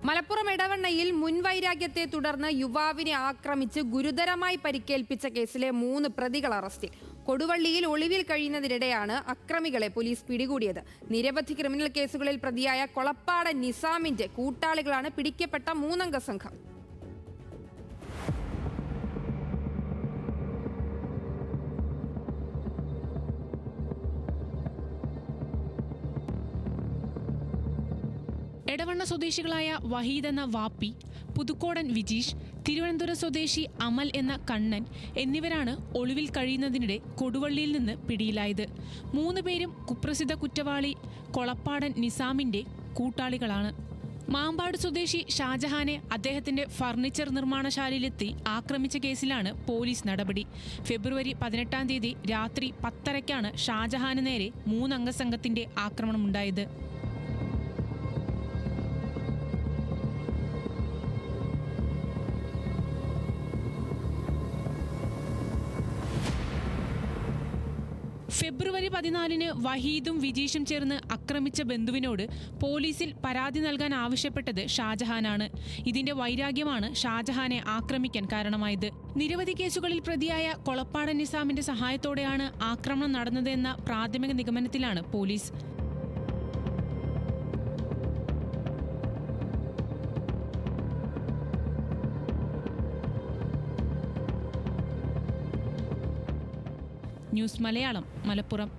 മലപ്പുറം എടവണ്ണയിൽ മുൻവൈരാഗ്യത്തെ തുടർന്ന് യുവാവിനെ ആക്രമിച്ച് ഗുരുതരമായി പരിക്കേൽപ്പിച്ച കേസിലെ 3 പ്രതികൾ അറസ്റ്റിൽ. കൊടുവള്ളിയിൽ ഒളിവിൽ കഴിയുന്നതിനിടെയാണ് അക്രമികളെ പോലീസ് പിടികൂടിയത്. നിരവധി ക്രിമിനൽ കേസുകളിൽ പ്രതിയായ കൊളപ്പാടൻ നിസാമിന്റെ കൂട്ടാളികളാണ് പിടിക്കപ്പെട്ട 3-അംഗ സംഘം. എടവണ്ണ സ്വദേശികളായ വഹീദ് എന്ന വാപ്പി, പുതുക്കോടൻ വിജീഷ്, തിരുവനന്തപുരം സ്വദേശി അമൽ എന്ന കണ്ണൻ എന്നിവരാണ് ഒളിവിൽ കഴിയുന്നതിനിടെ കൊടുവള്ളിയിൽ നിന്ന് പിടിയിലായത്. 3 പേരും കുപ്രസിദ്ധ കുറ്റവാളി കൊളപ്പാടൻ നിസാമിന്റെ കൂട്ടാളികളാണ്. മാമ്പാട് സ്വദേശി ഷാജഹാനെ അദ്ദേഹത്തിന്റെ ഫർണിച്ചർ നിർമ്മാണശാലയിലെത്തി ആക്രമിച്ച കേസിലാണ് പോലീസ് നടപടി. ഫെബ്രുവരി 18-ാം തീയതി രാത്രി 10:30-ക്കാണ് ഷാജഹാന് നേരെ 3-അംഗ സംഘത്തിന്റെ ആക്രമണമുണ്ടായത്. ഫെബ്രുവരി 14-ന് വഹീദും വിജീഷും ചേർന്ന് ആക്രമിച്ച ബന്ധുവിനോട് പോലീസിൽ പരാതി നൽകാൻ ആവശ്യപ്പെട്ടത് ഷാജഹാനാണ്. ഇതിന്റെ വൈരാഗ്യമാണ് ഷാജഹാനെ ആക്രമിക്കാൻ കാരണമായത്. നിരവധി കേസുകളിൽ പ്രതിയായ കൊളപ്പാടൻ നിസാമിന്റെ സഹായത്തോടെയാണ് ആക്രമണം നടന്നതെന്ന പ്രാഥമിക നിഗമനത്തിലാണ് പോലീസ്. ന്യൂസ് മലയാളം, മലപ്പുറം.